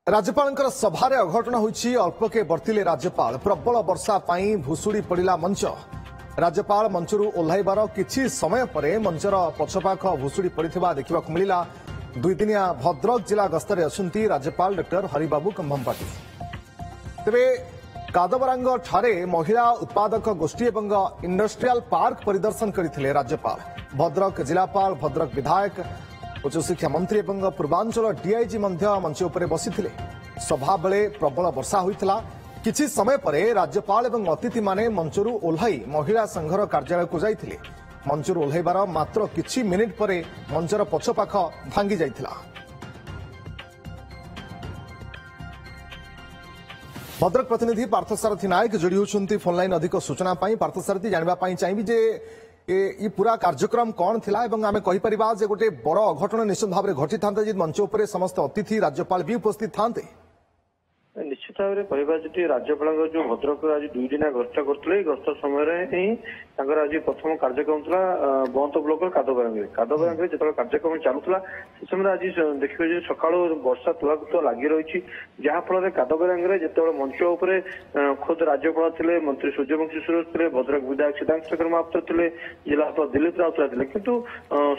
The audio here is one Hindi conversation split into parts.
राज्यपाल सभार अघटन होईछि अल्पके बर्तिले राज्यपाल प्रबल वर्षा पाई भुशुड़ी पड़ा मंच राज्यपाल मंचरू ओह्लाइबार किछि समय परे मंचर पछपाख भुशुड़ी पड़ा देखा मिला। दुईदिनिया भद्रक जिला गस्तरे अछंती राज्यपाल डॉक्टर हरिबाबू कंभमपाटी। तेबे कादबरांग ठारे महिला उत्पादक गोष्ठी एवं इंडस्ट्रियल पार्क परिदर्शन करथिले राज्यपाल। भद्रक जिलापाल भद्रक विधायक उच्च शिक्षा मंत्री एवं पूर्वांचल डीआईजी मंच उपर बसिथिले। सभा बेले प्रबल वर्षा होइथिला। किछि समय परे राज्यपाल एवं अतिथि माने मंचरू ओह्लाई महिला संघर कार्यालय को जाइथिले। मंचरू ओह्लाइबार मात्र किछि मिनिट परे मंचर पछपाख भांगी जाइथिला। भद्रक प्रतिनिधि पार्थसारथी नायक जोड़ी होती फोनलाइन अधिक सूचना पार्थसारथी जानवाई चाहिए जे ये पूरा कार्यक्रम कौन थिला एवं आमे कहि परिबा जे गोटे बड़ अघटन निश्चित भाव में घटी था जे मंच उपर समस्त अतिथि राज्यपाल भी उपस्थित थांते। निश्चित भाव में कहवा जी राज्यपाल जो भद्रक आज दुई दिन गस्त करते गस्त समय ही आज प्रथम कार्यक्रम था बंत ब्लॉक कादबरांगे जो कार्यक्रम चलूला से समय आज देखिए सका वर्षा तुलाकुत लगी रही जहाँफल कादबरांगे जो मंच उपर खुद राज्यपाल थे मंत्री सूर्यवंशी सुरेश थे भद्रक विधायक सिद्धांत शेखर महापात्र थे जिलापाल दिलीप राउतराय थे किंतु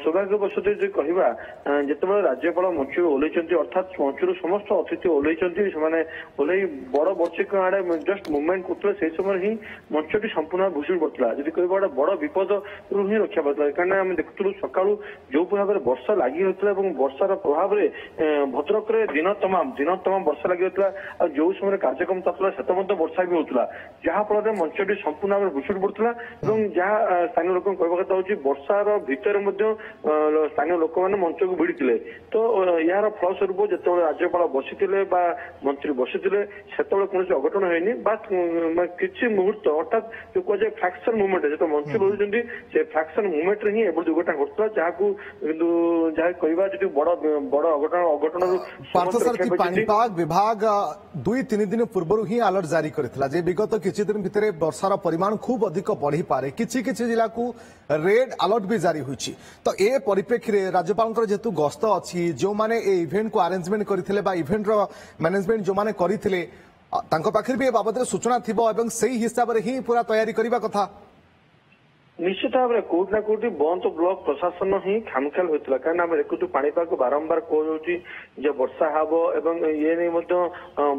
सौभाग्यवश कहवा जो राज्यपाल मंच ओह्लैंट अर्थात मंचर समस्त अतिथि ओह्लैंट ओह्लई बड़ बर्षिक आड़े जस्ट मुवमेंट करते से समय ही मंचटी संपूर्ण भुशुड़ी पड़ता जी कह गोटे बड़ विपद रू ही रक्षा पाता कहीं आम देखुलू सका जो भाव में वर्षा लगी रही है वर्षार प्रभाव में भद्रक दिन तमाम वर्षा लगी रही जो समय कार्यक्रम चलता से वर्षा भी होता जहाँफल मंचटी संपूर्ण भाव में भुशुड़ी पड़ता जहाँ स्थानीय लोक कहवा कथा हूँ वर्षार भितर स्थानीय लोक मैंने मंच को भिड़ी तो यार फलस्वरूप जो राज्यपाल बसी मंत्री बसी से कौन अघटन है किसी मुहूर्त अर्थात जो कह जाए फ्रैक्शन मुवमेंट जो मंच बोलते से फ्रैक्शन मुवमेंट रे ही दुर्घटना घटता जहाँ कहवा जी बड़ अघटन पाणीपाग विभाग 2-3 दिन पूर्व ही अलर्ट जारी करथिला जे विगत किछि दिन भितर वर्षार परिमाण खूब अधिक बढ़ी पारे किछि जिला को रेड अलर्ट भी जारी होइछि। तो ए परिप्रेक्षी राज्यपाल जेतु गस्त अछि जो माने ए इवेंट को अरेंजमेंट करथिले बा इवेंट रो मैनेजमेंट जो माने करथिले तांको पाखर भी ए बाबद सूचना थिबो एवं सही हिसाब रे ही पूरा तैयारी करबा कथा। निश्चित भाव में कोट ना कोटी बंत ब्लॉक प्रशासन ही खामख्याल होता कहीं आम देखु पाणीपाग बारंबार कह वर्षा हम एवं ये नहीं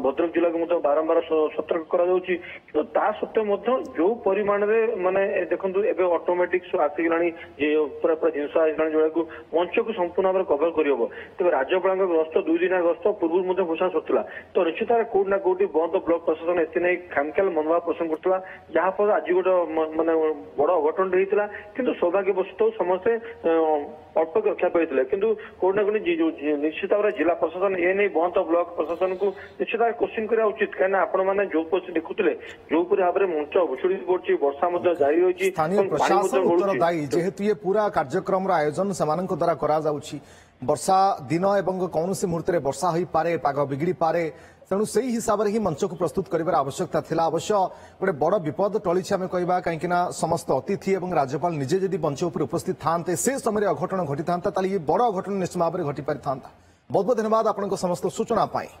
भद्रक जिला को बारंबार सतर्क करा सत्वे जो परिमाण माने देखो एवं ऑटोमेटिक आसीगला पूरा पूरा जिन आसला जो मंच को संपूर्ण भाव में कभर कर तेज राज्यपाल गस्त 2 दिन गस्त पूर्व घोषणा सरुला तो निश्चित भाव कोट ना कोटी बंत ब्लॉक प्रशासन एत नहीं खामख्याल मनोभाव पोषण करुला जहाँफल आज गोटे माने बड़ अघटन किंतु सौभाग्यवश समस्ते अल्प रक्षा पाई किंतु कोई ना कोई निश्चित भाव में जिला प्रशासन ए नहीं बंत ब्लॉक प्रशासन को निश्चित भाव क्वेश्चन करा उचित कहीं आपण मैंने जो देखुले जो भाव में मंच भुशुड़ी पड़ी वर्षा जारी रही स्थानीय प्रशासन उत्तरदायी जेहेतु ये पूरा कार्यक्रम आयोजन से द्वारा करा वर्षा दिन एवं कौन मुहूर्त वर्षा हो पारे पाग बिगड़ी पारे तेणु से हिसाब से ही मंच को प्रस्तुत कर आवश्यकता थिला। अवश्य गोटे बड़ विपद टली आम कहवा कहीं समस्त अतिथि और राज्यपाल निजे जदि मंच उपर उपस्थित थांते से समय अघटन घटी था ये बड़ अघटन निश्चित भाव में घटी पारि था। बहुत बहुत धन्यवाद आपन समस्त सूचना पाई।